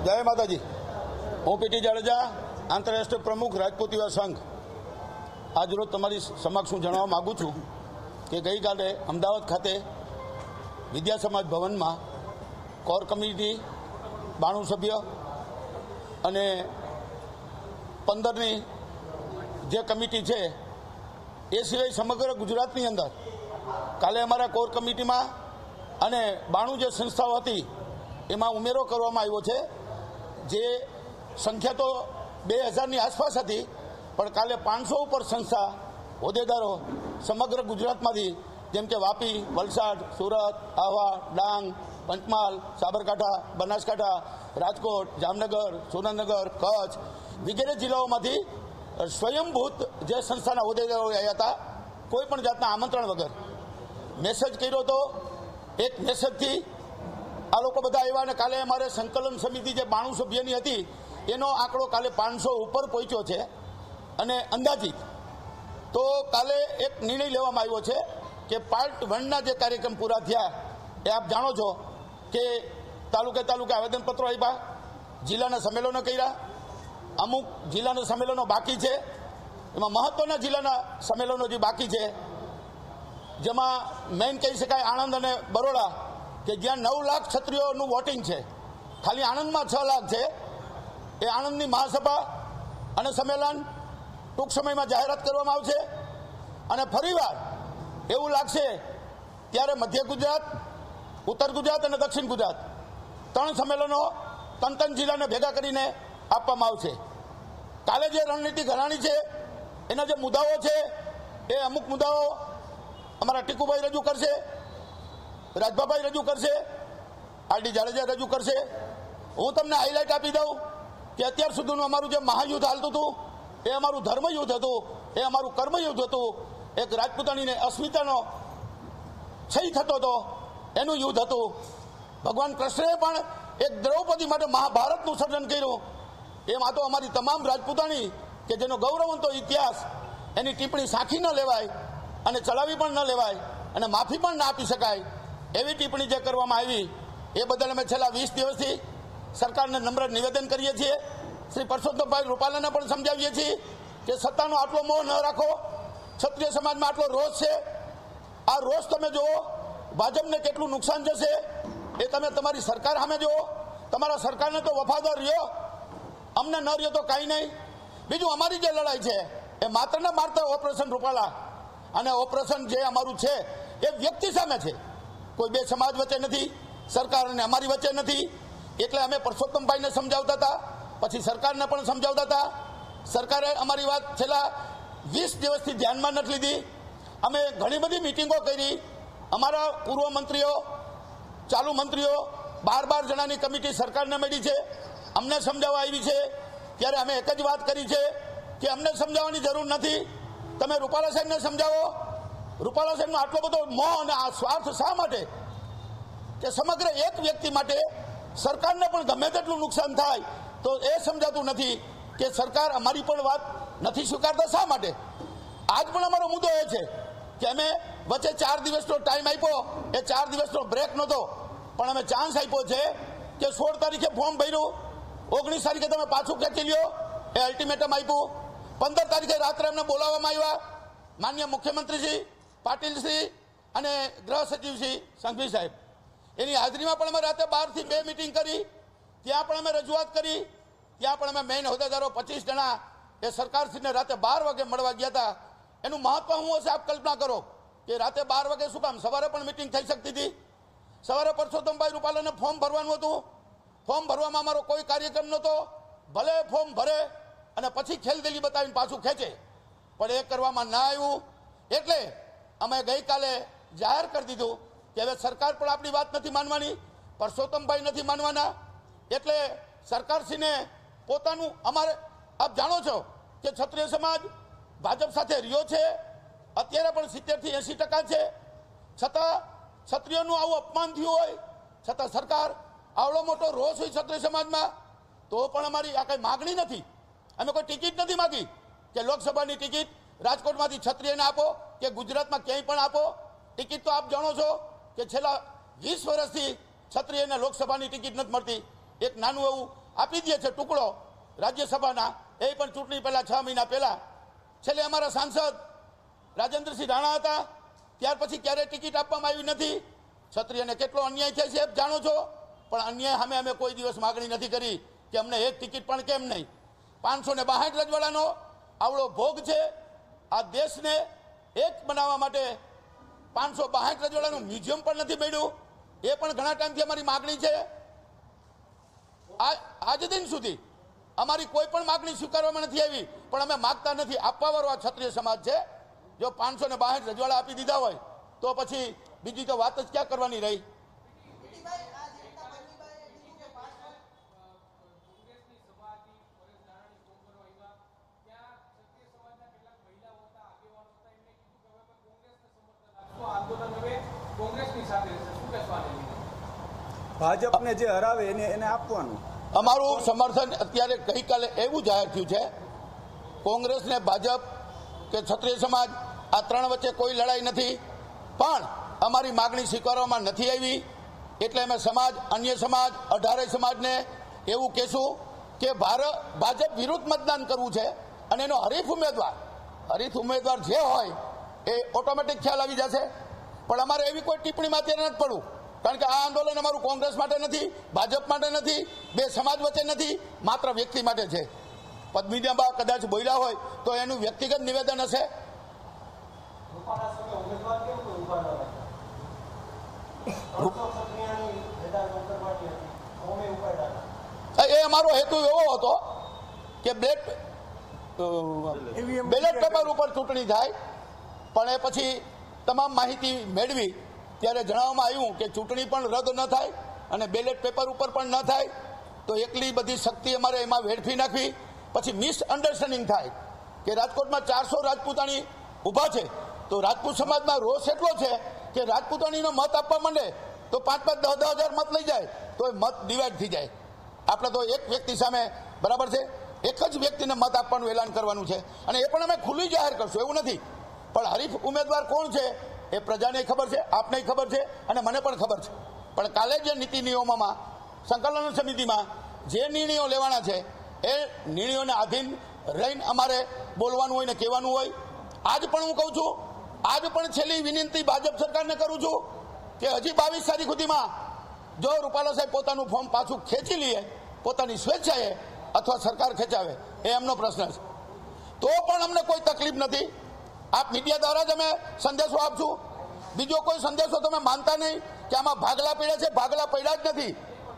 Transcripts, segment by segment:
જય માતાજી। હું પીટી જાડેજા, આંતરરાષ્ટ્રીય પ્રમુખ રાજપૂત યુવા સંઘ। આજરોજ તમારી સમક્ષ હું જણાવવા માગું છું કે ગઈકાલે અમદાવાદ ખાતે વિદ્યા સમાજ ભવનમાં કોર કમિટી 92 સભ્ય અને 15ની જે કમિટી છે એ સિવાય સમગ્ર ગુજરાતની અંદર કાલે અમારા કોર કમિટીમાં અને 92 જે સંસ્થાઓ હતી એમાં ઉમેરો કરવામાં આવ્યો છે। જે સંખ્યા તો 2000ની આસપાસ હતી, પણ કાલે 500 ઉપર સંસ્થા હોદ્દેદારો સમગ્ર ગુજરાતમાંથી, જેમ કે વાપી, વલસાડ, સુરત, આહવા, ડાંગ, પંચમહાલ, સાબરકાંઠા, બનાસકાંઠા, રાજકોટ, જામનગર, સુરેન્દ્રનગર, કચ્છ વગેરે જિલ્લાઓમાંથી સ્વયંભૂત જે સંસ્થાના હોદ્દેદારો આવ્યા હતા, કોઈ પણ જાતના આમંત્રણ વગર મેસેજ કર્યો હતો। એક મેસેજથી આ લોકો બધા આવ્યા અને કાલે અમારે સંકલન સમિતિ જે 92 સભ્યની હતી એનો આંકડો કાલે 500 ઉપર પહોંચ્યો છે। અને અંદાજિત તો કાલે એક નિર્ણય લેવામાં આવ્યો છે કે પાર્ટ 1ના જે કાર્યક્રમ પૂરા થયા એ આપ જાણો છો કે તાલુકે આવેદનપત્રો આપ્યા, જિલ્લાના સંમેલનો કર્યા, અમુક જિલ્લાના સંમેલનો બાકી છે। એમાં મહત્વના જિલ્લાના સંમેલનો જે બાકી છે, જેમાં મેઇન કહી શકાય આણંદ અને બરોડા, કે જ્યાં 9 લાખ ક્ષત્રિયોનું વોટિંગ છે, ખાલી આણંદમાં 6 લાખ છે। એ આણંદની મહાસભા અને સંમેલન ટૂંક સમયમાં જાહેરાત કરવામાં આવશે। અને ફરીવાર એવું લાગશે ત્યારે મધ્ય ગુજરાત, ઉત્તર ગુજરાત અને દક્ષિણ ગુજરાત 3 સંમેલનો 3 જિલ્લાને ભેગા કરીને આપવામાં આવશે। કાલે જે રણનીતિ ઘડાણી છે એના જે મુદ્દાઓ છે એ અમુક મુદ્દાઓ અમારા ટીકુભાઈ રજૂ કરશે, રાજભાભાઈ રજૂ કરશે, આરડી જાડેજા રજૂ કરશે। હું તમને હાઇલાઇટ આપી દઉં કે અત્યાર સુધીનું અમારું જે મહાયુદ્ધ હાલતું હતું એ અમારું ધર્મયુદ્ધ હતું, એ અમારું કર્મયુદ્ધ હતું। એક રાજપૂતાણીને અસ્મિતાનો ક્ષય થતો હતો એનું યુદ્ધ હતું। ભગવાન કૃષ્ણએ પણ એક દ્રૌપદી માટે મહાભારતનું સર્જન કર્યું। એમ આ તો અમારી તમામ રાજપૂતાણી કે જેનો ગૌરવવંતો ઇતિહાસ, એની ટિપ્પણી સાખી ન લેવાય અને ચલાવી પણ ન લેવાય અને માફી પણ ના આપી શકાય એવી ટિપ્પણી જે કરવામાં આવી એ બદલ અમે છેલ્લા 20 દિવસથી સરકારને નમ્ર નિવેદન કરીએ છીએ। શ્રી પરસોત્તમભાઈ રૂપાલાને પણ સમજાવીએ છીએ કે સત્તાનો આટલો મોહ ન રાખો, ક્ષત્રિય સમાજમાં આટલો રોષ છે, આ રોષ તમે જુઓ, ભાજપને કેટલું નુકસાન જશે એ તમે તમારી સરકાર સામે જુઓ। તમારા સરકારને તો વફાદાર રહ્યો, અમને ન રહ્યો તો કાંઈ નહીં। બીજું અમારી જે લડાઈ છે એ માત્ર ને માત્ર ઓપરેશન રૂપાલા અને ઓપરેશન જે અમારું છે એ વ્યક્તિ સામે છે, કોઈ બે સમાજ વચ્ચે નથી, સરકાર અને અમારી વચ્ચે નથી। એટલે અમે પરસોત્તમભાઈને સમજાવતા હતા, પછી સરકારને પણ સમજાવતા હતા। સરકારે અમારી વાત છેલ્લા 20 દિવસથી ધ્યાનમાં નથી લીધી। અમે ઘણી બધી મિટિંગો કરી, અમારા પૂર્વ મંત્રીઓ, ચાલુ મંત્રીઓ 12 જણાની કમિટી સરકારને મળી છે, અમને સમજાવવા આવી છે। ત્યારે અમે એક જ વાત કરી છે કે અમને સમજાવવાની જરૂર નથી, તમે રૂપાલા સાહેબને સમજાવો। રૂપાલા સાહેબનો આટલો બધો મોહ અને આ સ્વાર્થ શા માટે કે સમગ્ર એક વ્યક્તિ માટે સરકારને પણ ગમે તેટલું નુકસાન થાય તો એ સમજાતું નથી કે સરકાર અમારી પણ વાત નથી સ્વીકારતા શા માટે। આજ પણ અમારો મુદ્દો એ છે કે અમે વચ્ચે 4 દિવસનો ટાઈમ આપ્યો, એ 4 દિવસનો બ્રેક નહોતો, પણ અમે ચાન્સ આપ્યો છે કે 16 તારીખે ફોર્મ ભર્યું, 19 તારીખે તમે પાછું ખેંચી લ્યો, એ અલ્ટિમેટમ આપ્યું। 15 તારીખે રાત્રે અમને બોલાવવામાં આવ્યા, માનનીય મુખ્યમંત્રીશ્રી પાટીલશ્રી અને ગૃહ સચિવશ્રી સંઘવી સાહેબ, એની હાજરીમાં પણ અમે રાતે 12 થી 2 મિટિંગ કરી, ત્યાં પણ અમે રજૂઆત કરી। ત્યાં પણ અમે મેઇન હોદ્દેદારો 25 જણા એ સરકારશ્રીને રાતે 12 વાગે મળવા ગયા હતા। એનું મહત્વ શું હશે આપ કલ્પના કરો કે રાતે 12 વાગે શું કામ, સવારે પણ મિટિંગ થઈ શકતી હતી। સવારે પરસોત્તમભાઈ રૂપાલાને ફોર્મ ભરવાનું હતું, ફોર્મ ભરવામાં અમારો કોઈ કાર્યક્રમ નહોતો, ભલે ફોર્મ ભરે અને પછી ખેલદિલી બતાવીને પાછું ખેંચે, પણ એ કરવામાં ના આવ્યું। એટલે અમે ગઈકાલે જાહેર કરી દીધું કે હવે સરકાર પણ આપણી વાત નથી માનવાની, પરસોત્તમભાઈ નથી માનવાના। એટલે સરકારશ્રીને પોતાનું, અમારે આપ જાણો છો કે ક્ષત્રિય સમાજ ભાજપ સાથે રહ્યો છે, અત્યારે પણ 70 થી 80% છે, છતાં ક્ષત્રિયોનું આવું અપમાન થયું હોય છતાં સરકાર, આવડો મોટો રોષ હોય ક્ષત્રિય સમાજમાં તો પણ અમારી આ કંઈ માગણી નથી। અમે કોઈ ટિકિટ નથી માગી કે લોકસભાની ટિકિટ રાજકોટમાંથી ક્ષત્રિયને આપો કે ગુજરાતમાં ક્યાંય પણ આપો। ટિકિટ તો આપ જાણો છો કે છેલ્લા 20 વર્ષથી ક્ષત્રિયને લોકસભાની ટિકિટ નથી મળતી। એક નાનું એવું આપી દે છે ટુકડો રાજ્યસભાના, એ પણ ચૂંટણી પહેલાં 6 મહિના પહેલાં. છેલ્લે અમારા સાંસદ રાજેન્દ્રસિંહ રાણા હતા, ત્યાર પછી ક્યારેય ટિકિટ આપવામાં આવી નથી. ક્ષત્રિયને કેટલો અન્યાય થાય છે જાણો છો, પણ અન્યાય સામે અમે કોઈ દિવસ માગણી નથી કરી કે અમને એક ટિકિટ પણ કેમ નહીં. 562 રજવાડાનો આવડો ભોગ છે. આ દેશને એક બનાવવા માટે 562 રજવાડાનું મ્યુઝિયમ પણ નથી મળ્યું. એ પણ ઘણા ટાઈમથી અમારી માગણી છે. આજ દિન સુધી અમારી કોઈ પણ માગણી સ્વીકારવામાં નથી આવી, પણ અમે માગતા નથી. આપવાવાળો આ ક્ષત્રિય સમાજ છે. જો 562 રજવાડા આપી દીધા હોય તો પછી બીજી તો વાત જ ક્યાં કરવાની રહી. ભાજપને જે હરાવે એને આપવાનું. અમારું સમર્થન અત્યારે ગઈકાલે એવું જાહેર થયું છે, કોંગ્રેસને ભાજપ કે ક્ષત્રિય સમાજ આ ત્રણ વચ્ચે કોઈ લડાઈ નથી, પણ અમારી માગણી સ્વીકારવામાં નથી આવી. એટલે અમે સમાજ, અન્ય સમાજ, 18 સમાજને એવું કહેશું કે ભાજપ વિરુદ્ધ મતદાન કરવું છે અને એનો હરીફ ઉમેદવાર જે હોય એ ઓટોમેટિક ખ્યાલ આવી જશે. પણ અમારે એવી કોઈ ટિપ્પણીમાં અત્યારે નથી પડવું, કારણ કે આ આંદોલન અમારું કોંગ્રેસ માટે નથી, ભાજપ માટે નથી, બે સમાજ વચ્ચે નથી, માત્ર વ્યક્તિ માટે છે. પદ્મિનીબા કદાચ બોલ્યા હોય તો એનું વ્યક્તિગત નિવેદન હશે. એ અમારો હેતુ એવો હતો કે બેલેટ પેપર ઉપર ચૂંટણી થાય, પણ એ પછી તમામ માહિતી મેળવી ત્યારે જણાવવામાં આવ્યું કે ચૂંટણી પણ રદ ન થાય અને બેલેટ પેપર ઉપર પણ ન થાય. તો એકલી બધી શક્તિ અમારે એમાં વેડફી નાખવી. પછી મિસઅન્ડરસ્ટેન્ડિંગ થાય કે રાજકોટમાં 400 રાજપૂતાણી ઊભા છે, તો રાજપૂત સમાજમાં રોષ એટલો છે કે રાજપૂતાણીનો મત આપવા માંડે તો 5-5, 10-10 હજાર મત લઈ જાય તો એ મત ડિવાઈડ થઈ જાય. આપણે તો એક વ્યક્તિ સામે, બરાબર છે, એક જ વ્યક્તિને મત આપવાનું એલાન કરવાનું છે અને એ પણ અમે ખુલ્લી જાહેર કરશું એવું નથી. પણ હરીફ ઉમેદવાર કોણ છે એ પ્રજાને ખબર છે, આપને ખબર છે અને મને પણ ખબર છે. પણ કાલે જે નીતિ નિયમોમાં, સંકલન સમિતિમાં જે નિર્ણયો લેવાના છે એ નિર્ણયોને આધીન રહીને અમારે બોલવાનું હોય ને કહેવાનું હોય. આજ પણ હું કહું છું, આજ પણ છેલ્લી વિનંતી ભાજપ સરકારને કરું છું કે હજી 22 તારીખ સુધીમાં જો રૂપાલા સાહેબ પોતાનું ફોર્મ પાછું ખેંચી લે પોતાની સ્વેચ્છાએ અથવા સરકાર ખેંચાવે, એ એમનો પ્રશ્ન છે, તો પણ અમને કોઈ તકલીફ નથી. આપ મીડિયા દ્વારા જ અમે સંદેશો આપશું. બીજો કોઈ સંદેશો તમે માનતા નહીં કે આમાં ભાગલા પડ્યા છે. ભાગલા પડ્યા જ નથી.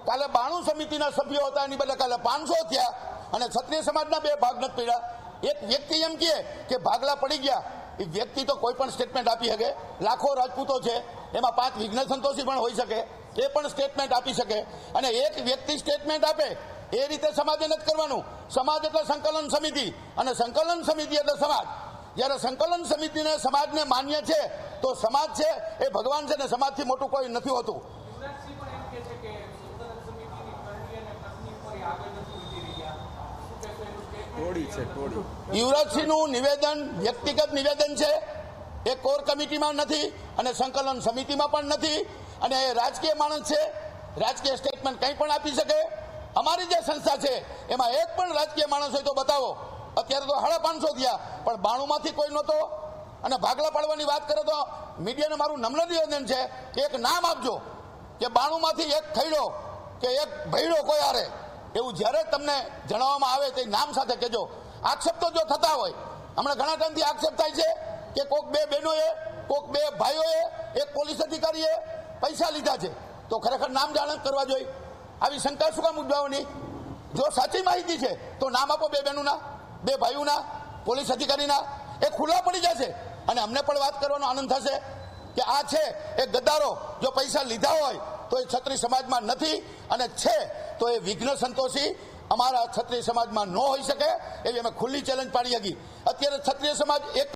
કાલે 92 સમિતિના સભ્યો હતા, એની બદલે કાલે 500 થયા અને ક્ષત્રિય સમાજના 2 ભાગ નથી પડ્યા. એક વ્યક્તિ એમ કહે કે ભાગલા પડી ગયા, એ વ્યક્તિ તો કોઈ પણ સ્ટેટમેન્ટ આપી શકે. લાખો રાજપૂતો છે, એમાં 5 વિઘ્ન સંતોષી પણ હોઈ શકે, એ પણ સ્ટેટમેન્ટ આપી શકે. અને એક વ્યક્તિ સ્ટેટમેન્ટ આપે એ રીતે સમાજે નથી કરવાનું. સમાજ એટલે સંકલન સમિતિ અને સંકલન સમિતિ એટલે સમાજ. જ્યારે સંકલન સમિતિને સમાજને માન્ય છે તો સમાજ છે એ ભગવાન છે ને સમાજથી મોટું કોઈ નથી હોતું. યુવરાજસિંહનું નિવેદન વ્યક્તિગત નિવેદન છે, એ કોર કમિટીમાં નથી અને સંકલન સમિતિમાં પણ નથી અને એ રાજકીય માણસ છે. રાજકીય સ્ટેટમેન્ટ કંઈ પણ આપી શકે. અમારી જે સંસ્થા છે એમાં એક પણ રાજકીય માણસ હોય તો બતાવો. અત્યારે તો 550 થયા, પણ 92માંથી કોઈ નહોતો. અને ભાગલા પાડવાની વાત કરે તો મીડિયાને મારું નમ્ર નિવેદન છે કે એક નામ આપજો કે 92માંથી એક ખૈડો કે એક ભૈડો કોઈ હારે, એવું જ્યારે તમને જણાવવામાં આવે તે નામ સાથે કહેજો. આક્ષેપ તો જો થતા હોય, હમણાં ઘણા ટાઈમથી આક્ષેપ થાય છે કે કોક 2 બહેનોએ, કોક 2 ભાઈઓએ, એક પોલીસ અધિકારીએ પૈસા લીધા છે, તો ખરેખર નામ જાણ કરવા જોઈએ. આવી શંકા શું કામ ઉદ્ભવવાની? જો સાચી માહિતી છે તો નામ આપો 2 બહેનોના, 2 ભાઈઓના, પોલીસ અધિકારીના, એ ખુલ્લા પડી જશે અને અમને પણ વાત કરવાનો આનંદ થશે કે આ છે એ ગદ્દારો. જો પૈસા લીધા હોય તો એ ક્ષત્રિય સમાજમાં નથી અને છે તો એ વિઘ્ન સંતોષી અમારા ક્ષત્રિય સમાજમાં ન હોઈ શકે એવી અમે ખુલ્લી ચેલેન્જ પાડી હતી. અત્યારે ક્ષત્રિય સમાજ એક